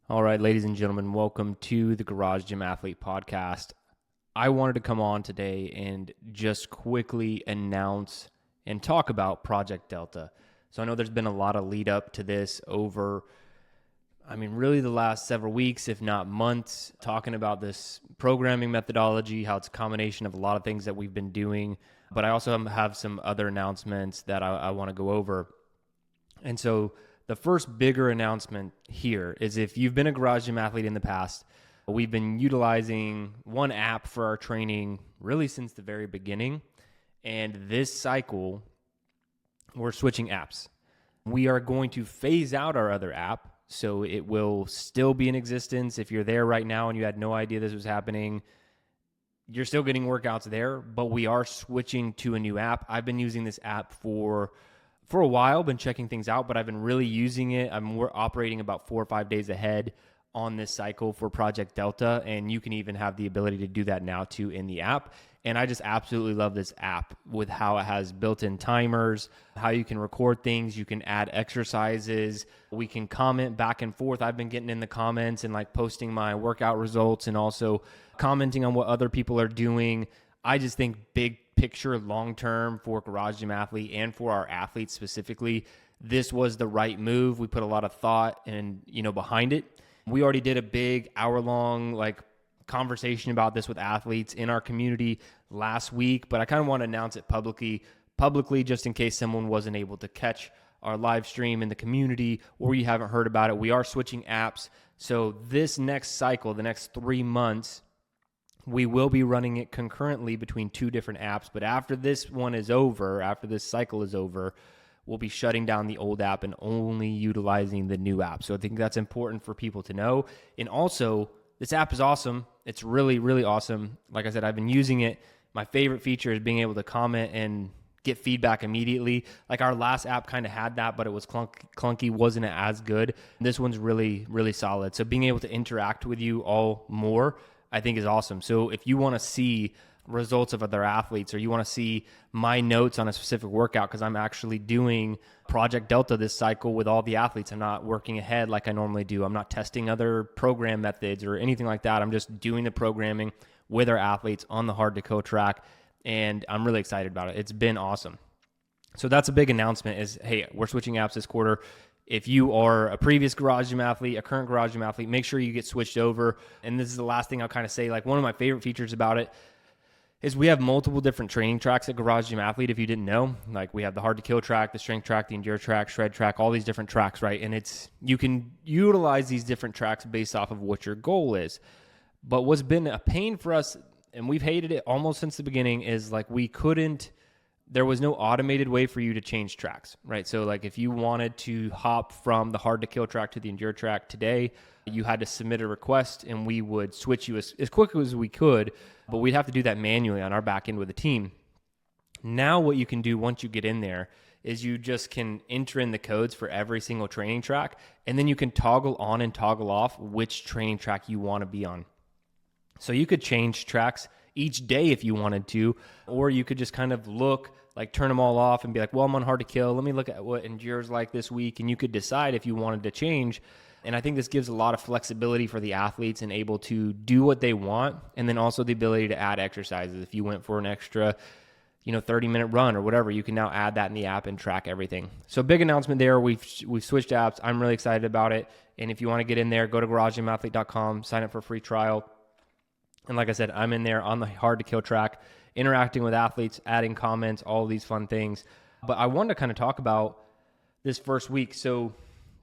All right, ladies and gentlemen, welcome to the Garage Gym Athlete Podcast. I wanted to come on today and just quickly announce and talk about Project Delta. So I know there's been a lot of lead up to this over, really the last several weeks, if not months, talking about this programming methodology, how it's a combination of a lot of things that we've been doing. But I also have some other announcements that I want to go over. And so the first bigger announcement here is if you've been a Garage Gym athlete in the past, we've been utilizing one app for our training really since the very beginning. And this cycle, we're switching apps. We are going to phase out our other app, so it will still be in existence. If you're there right now and you had no idea this was happening, you're still getting workouts there, but we are switching to a new app. I've been using this app for a while, been checking things out, but I've been really using it. We're operating about 4 or 5 days ahead on this cycle for Project Delta, and you can even have the ability to do that now too in the app. And I just absolutely love this app with how it has built-in timers, how you can record things, you can add exercises, we can comment back and forth. I've been getting in the comments and like posting my workout results and also commenting on what other people are doing. I just think big picture long-term for Garage Gym Athlete and for our athletes specifically, this was the right move. We put a lot of thought and, behind it. We already did a big hour-long conversation about this with athletes in our community last week, but I kind of want to announce it publicly just in case someone wasn't able to catch our live stream in the community or you haven't heard about it. We are switching apps. So this next cycle, the next 3 months, we will be running it concurrently between 2 different apps, but after this one is over, after this cycle is over, we'll be shutting down the old app and only utilizing the new app. So I think that's important for people to know. And also, this app is awesome. It's really, really awesome. Like I said, I've been using it. My favorite feature is being able to comment and get feedback immediately. Like our last app kind of had that, but it was clunky, wasn't as good. This one's really, really solid. So being able to interact with you all more, I think is awesome. So if you want to see results of other athletes or you want to see my notes on a specific workout, because I'm actually doing Project Delta this cycle with all the athletes. I'm not working ahead like I normally do. I'm not testing other program methods or anything like that. I'm just doing the programming with our athletes on the Hard to Kill track, and I'm really excited about it. It's been awesome. So that's a big announcement is, hey, we're switching apps this quarter. If you are a previous Garage Gym athlete, a current Garage Gym athlete, make sure you get switched over. And this is the last thing I'll kind of say. Like one of my favorite features about it is we have multiple different training tracks at Garage Gym Athlete, if you didn't know. Like we have the Hard to Kill track, the Strength track, the Endure track, Shred track, all these different tracks, right? And you can utilize these different tracks based off of what your goal is. But what's been a pain for us, and we've hated it almost since the beginning, is like there was no automated way for you to change tracks, right? So like if you wanted to hop from the Hard to Kill track to the Endure track today, you had to submit a request and we would switch you as quickly as we could, but we'd have to do that manually on our back end with the team. Now what you can do once you get in there is you just can enter in the codes for every single training track, and then you can toggle on and toggle off which training track you want to be on. So you could change tracks each day if you wanted to, or you could just kind of turn them all off and be like, well, I'm on Hard to Kill. Let me look at what Endure's like this week. And you could decide if you wanted to change. And I think this gives a lot of flexibility for the athletes and able to do what they want. And then also the ability to add exercises. If you went for an extra, 30-minute run or whatever, you can now add that in the app and track everything. So big announcement there. We've switched apps. I'm really excited about it. And if you want to get in there, go to garagegymathlete.com, sign up for a free trial. And like I said, I'm in there on the Hard to Kill track, interacting with athletes, adding comments, all of these fun things. But I wanted to kind of talk about this first week. So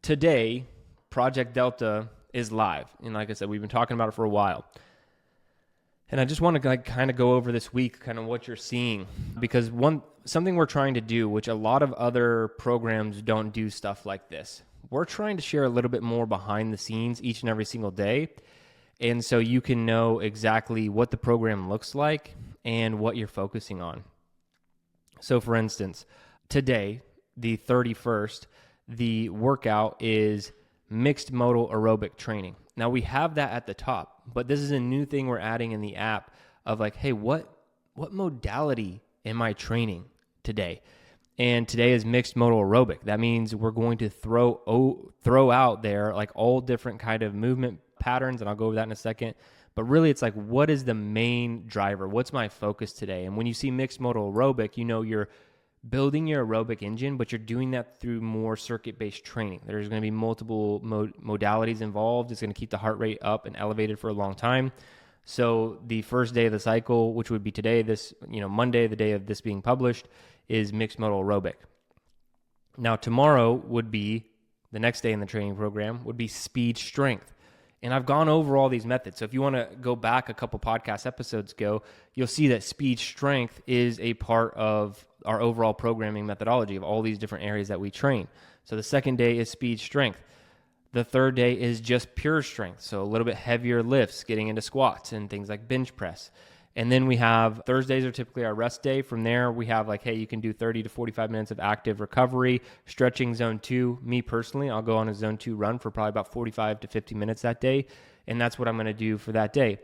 today, Project Delta is live. And like I said, we've been talking about it for a while. And I just want to kind of go over this week, kind of what you're seeing. Because something we're trying to do, which a lot of other programs don't do stuff like this. We're trying to share a little bit more behind the scenes each and every single day. And so you can know exactly what the program looks like and what you're focusing on. So for instance, today, the 31st, the workout is mixed modal aerobic training. Now we have that at the top, but this is a new thing we're adding in the app of like, hey, what modality am I training today? And today is mixed modal aerobic. That means we're going to throw out there like all different kind of movement patterns, and I'll go over that in a second. But really, it's like, what is the main driver? What's my focus today? And when you see mixed modal aerobic, you're building your aerobic engine, but you're doing that through more circuit-based training. There's going to be multiple modalities involved. It's going to keep the heart rate up and elevated for a long time. So the first day of the cycle, which would be today, Monday, the day of this being published, is mixed modal aerobic. Now tomorrow would be, the next day in the training program, would be speed strength. And I've gone over all these methods. So if you want to go back a couple podcast episodes ago, you'll see that speed strength is a part of our overall programming methodology of all these different areas that we train. So the second day is speed strength. The third day is just pure strength. So a little bit heavier lifts, getting into squats and things like bench press. And then we have Thursdays are typically our rest day. From there, we have like, hey, you can do 30 to 45 minutes of active recovery, stretching zone 2. Me personally, I'll go on a zone 2 run for probably about 45 to 50 minutes that day. And that's what I'm going to do for that day.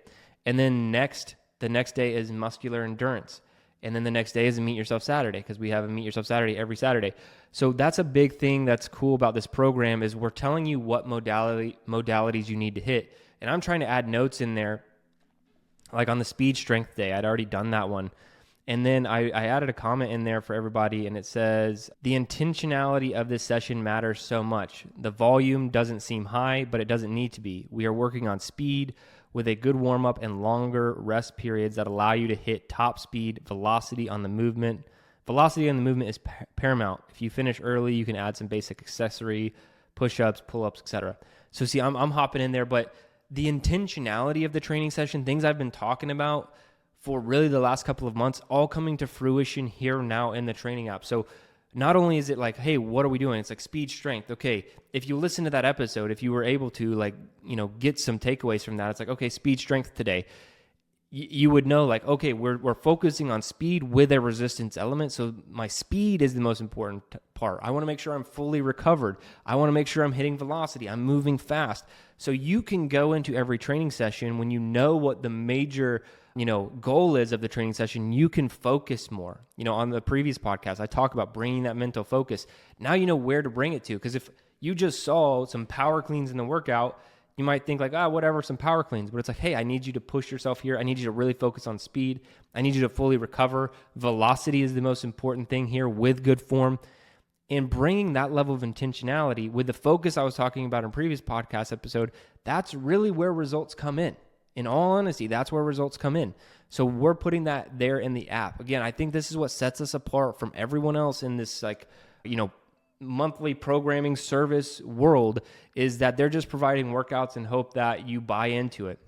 And then the next day is muscular endurance. And then the next day is a Meet Yourself Saturday, because we have a Meet Yourself Saturday every Saturday. So that's a big thing that's cool about this program, is we're telling you what modalities you need to hit. And I'm trying to add notes in there. Like on the speed strength day, I'd already done that one. And then I added a comment in there for everybody, and it says, the intentionality of this session matters so much. The volume doesn't seem high, but it doesn't need to be. We are working on speed with a good warm-up and longer rest periods that allow you to hit top speed velocity on the movement. Velocity on the movement is paramount. If you finish early, you can add some basic accessory, push-ups, pull-ups, etc. So see, I'm hopping in there, but the intentionality of the training session, things I've been talking about for really the last couple of months, all coming to fruition here now in the training app. So not only is it like, hey, what are we doing? It's like speed strength. Okay, if you listen to that episode, if you were able to get some takeaways from that, it's like, okay, speed strength today. You would know like, okay, we're focusing on speed with a resistance element. So my speed is the most important part. I want to make sure I'm fully recovered. I want to make sure I'm hitting velocity. I'm moving fast. So you can go into every training session when you know what the major, goal is of the training session. You can focus more. On the previous podcast, I talk about bringing that mental focus. Now you know where to bring it to. Because if you just saw some power cleans in the workout, you might think like, whatever, some power cleans. But it's like, hey, I need you to push yourself here. I need you to really focus on speed. I need you to fully recover. Velocity is the most important thing here with good form. And bringing that level of intentionality with the focus I was talking about in previous podcast episode, that's really where results come in. In all honesty, that's where results come in. So we're putting that there in the app. Again, I think this is what sets us apart from everyone else in this monthly programming service world, is that they're just providing workouts and hope that you buy into it.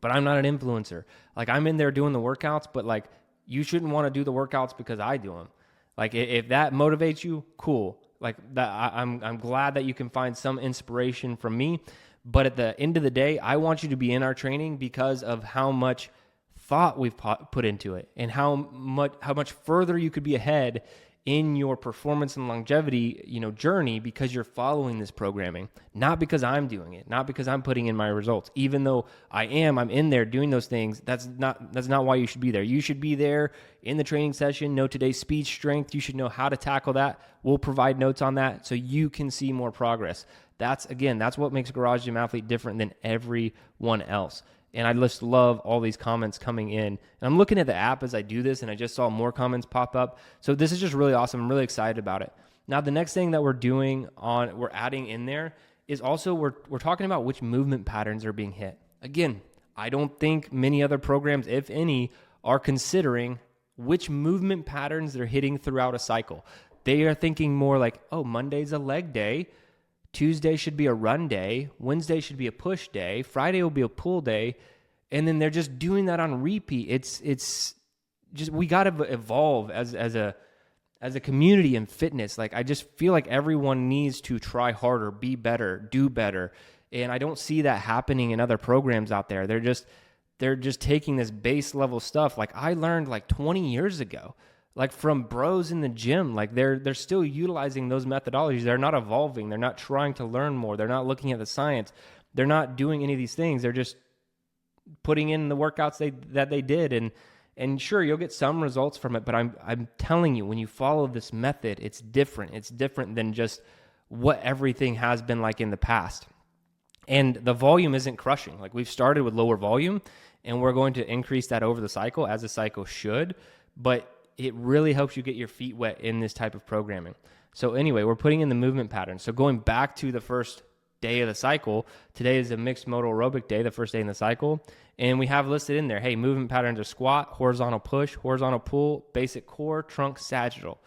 But I'm not an influencer. Like, I'm in there doing the workouts, but like, you shouldn't want to do the workouts because I do them. Like, if that motivates you, cool. Like that, I'm glad that you can find some inspiration from me. But at the end of the day, I want you to be in our training because of how much thought we've put into it, and how much further you could be ahead in your performance and longevity, journey, because you're following this programming, not because I'm doing it, not because I'm putting in my results. Even though I'm in there doing those things. That's not why you should be there. You should be there in the training session, know today's speed strength. You should know how to tackle that. We'll provide notes on that so you can see more progress. That's what makes Garage Gym Athlete different than everyone else. And I just love all these comments coming in. And I'm looking at the app as I do this, and I just saw more comments pop up. So this is just really awesome. I'm really excited about it. Now, the next thing that we're adding in there is also we're talking about which movement patterns are being hit. Again, I don't think many other programs, if any, are considering which movement patterns they're hitting throughout a cycle. They are thinking more like, Monday's a leg day. Tuesday should be a run day. Wednesday should be a push day. Friday will be a pull day. And then they're just doing that on repeat. It's just, we got to evolve as a community in fitness. Like, I just feel like everyone needs to try harder, be better, do better. And I don't see that happening in other programs out there. They're just taking this base level stuff. Like, I learned like 20 years ago, like from bros in the gym. Like, they're still utilizing those methodologies. They're not evolving. They're not trying to learn more. They're not looking at the science. They're not doing any of these things. They're just putting in the workouts that they did. And sure, you'll get some results from it, but I'm telling you, when you follow this method, it's different. It's different than just what everything has been like in the past. And the volume isn't crushing. Like, we've started with lower volume, and we're going to increase that over the cycle, as the cycle should, but it really helps you get your feet wet in this type of programming. So anyway, we're putting in the movement patterns. So going back to the first day of the cycle, today is a mixed modal aerobic day, the first day in the cycle, and we have listed in there, hey, movement patterns are squat, horizontal push, horizontal pull, basic core, trunk, sagittal.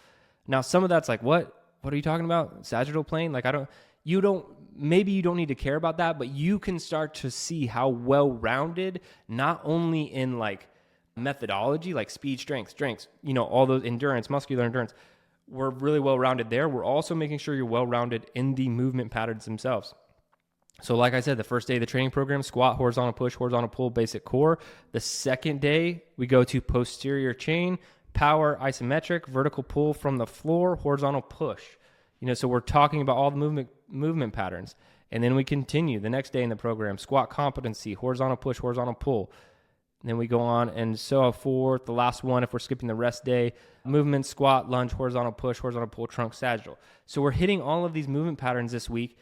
Now, some of that's like, what are you talking about? Sagittal plane? Like, maybe you don't need to care about that, but you can start to see how well-rounded, not only in like methodology, like speed, strength, all those endurance, muscular endurance, we're really well-rounded there. We're also making sure you're well-rounded in the movement patterns themselves. So like I said, the first day of the training program, squat, horizontal push, horizontal pull, basic core. The second day, we go to posterior chain, power, isometric, vertical pull from the floor, horizontal push. So we're talking about all the movement patterns. And then we continue the next day in the program, squat competency, horizontal push, horizontal pull. And then we go on and so forth. The last one, if we're skipping the rest day, movement, squat, lunge, horizontal push, horizontal pull, trunk, sagittal. So we're hitting all of these movement patterns this week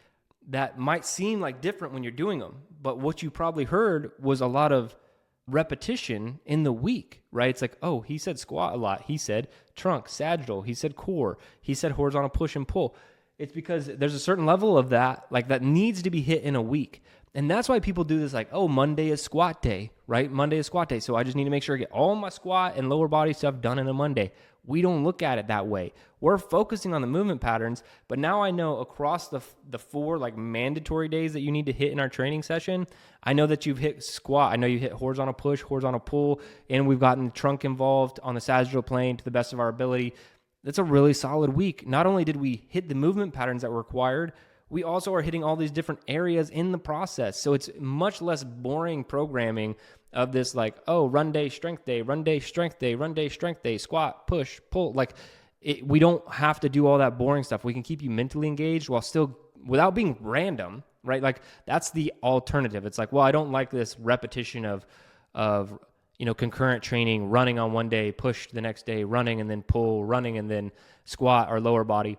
that might seem like different when you're doing them. But what you probably heard was a lot of repetition in the week, right? It's like, oh, he said squat a lot. He said trunk, sagittal. He said core. He said horizontal push and pull. It's because there's a certain level of that, like that needs to be hit in a week. And that's why people do this, like, oh, Monday is squat day, right? Monday is squat day. So I just need to make sure I get all my squat and lower body stuff done in a Monday. We don't look at it that way. We're focusing on the movement patterns, but now I know across the four like mandatory days that you need to hit in our training session, I know that you've hit squat. I know you hit horizontal push, horizontal pull, and we've gotten the trunk involved on the sagittal plane to the best of our ability. That's a really solid week. Not only did we hit the movement patterns that were required, we also are hitting all these different areas in the process. So it's much less boring programming of this like, oh, run day, strength day, run day, strength day, run day, strength day, squat, push, pull. Like we don't have to do all that boring stuff. We can keep you mentally engaged while still, without being random, right? Like that's the alternative. It's like, well, I don't like this repetition of concurrent training, running on one day, push the next day, running and then pull, running and then squat or lower body.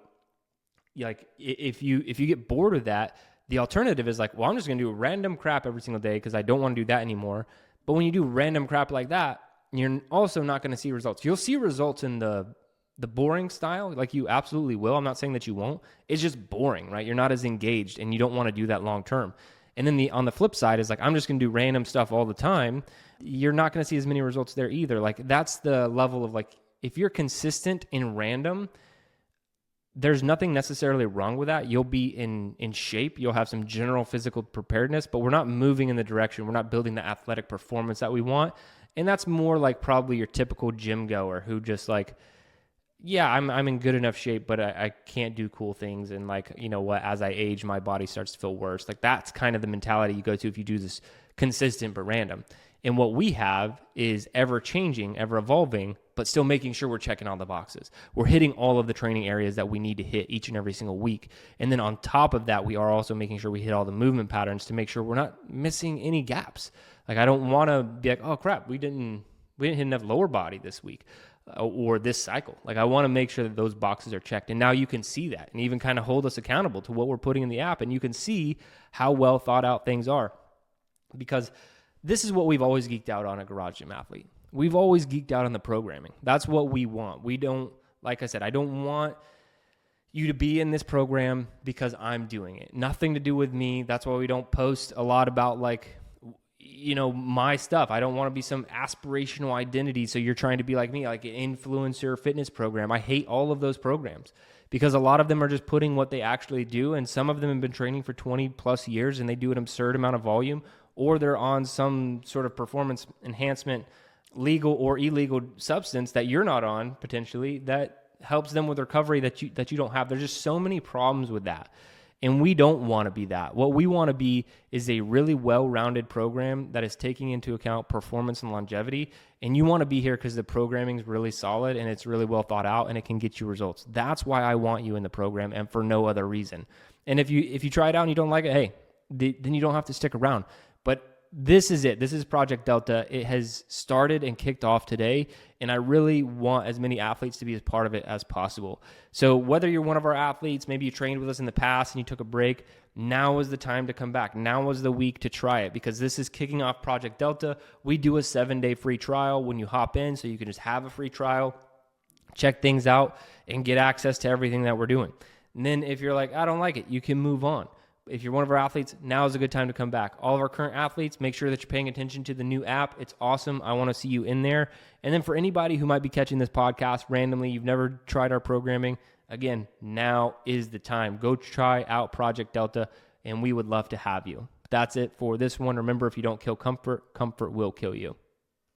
Like if you get bored of that, the alternative is like, well, I'm just going to do random crap every single day because I don't want to do that anymore. But when you do random crap like that, you're also not going to see results. You'll see results in the boring style, like you absolutely will. I'm not saying that you won't. It's just boring, right? You're not as engaged and you don't want to do that long term. And then on the flip side is like, I'm just going to do random stuff all the time. You're not going to see as many results there either. Like that's the level of like, if you're consistent in random, there's nothing necessarily wrong with that. You'll be in shape. You'll have some general physical preparedness, but we're not moving in the direction. We're not building the athletic performance that we want. And that's more like probably your typical gym goer who just like, yeah, I'm in good enough shape, but I can't do cool things. And like, you know what, as I age, my body starts to feel worse. Like that's kind of the mentality you go to if you do this consistent but random. And what we have is ever changing, ever evolving, but still making sure we're checking all the boxes. We're hitting all of the training areas that we need to hit each and every single week. And then on top of that, we are also making sure we hit all the movement patterns to make sure we're not missing any gaps. Like I don't want to be like, oh crap, we didn't hit enough lower body this week or this cycle. Like I want to make sure that those boxes are checked. And now you can see that and even kind of hold us accountable to what we're putting in the app. And you can see how well thought out things are, because this is what we've always geeked out on at Garage Gym Athlete. We've always geeked out on the programming. That's what we want. We don't, like I said, I don't want you to be in this program because I'm doing it. Nothing to do with me. That's why we don't post a lot about like, my stuff. I don't want to be some aspirational identity. So you're trying to be like me, like an influencer fitness program. I hate all of those programs because a lot of them are just putting what they actually do. And some of them have been training for 20 plus years and they do an absurd amount of volume, or they're on some sort of performance enhancement, legal or illegal substance that you're not on potentially that helps them with recovery that you don't have. There's just so many problems with that. And we don't want to be that. What we want to be is a really well-rounded program that is taking into account performance and longevity. And you want to be here because the programming is really solid and it's really well thought out and it can get you results. That's why I want you in the program and for no other reason. And if you try it out and you don't like it, hey, then you don't have to stick around. But this is it. This is Project Delta. It has started and kicked off today, and I really want as many athletes to be as part of it as possible. So whether you're one of our athletes, maybe you trained with us in the past and you took a break, now is the time to come back. Now is the week to try it, because this is kicking off Project Delta. We do a 7-day free trial when you hop in, so you can just have a free trial, check things out, and get access to everything that we're doing. And then if you're like, I don't like it, you can move on. If you're one of our athletes, now is a good time to come back. All of our current athletes, make sure that you're paying attention to the new app. It's awesome. I want to see you in there. And then for anybody who might be catching this podcast randomly, you've never tried our programming, again, now is the time. Go try out Project Delta, and we would love to have you. That's it for this one. Remember, if you don't kill comfort, comfort will kill you.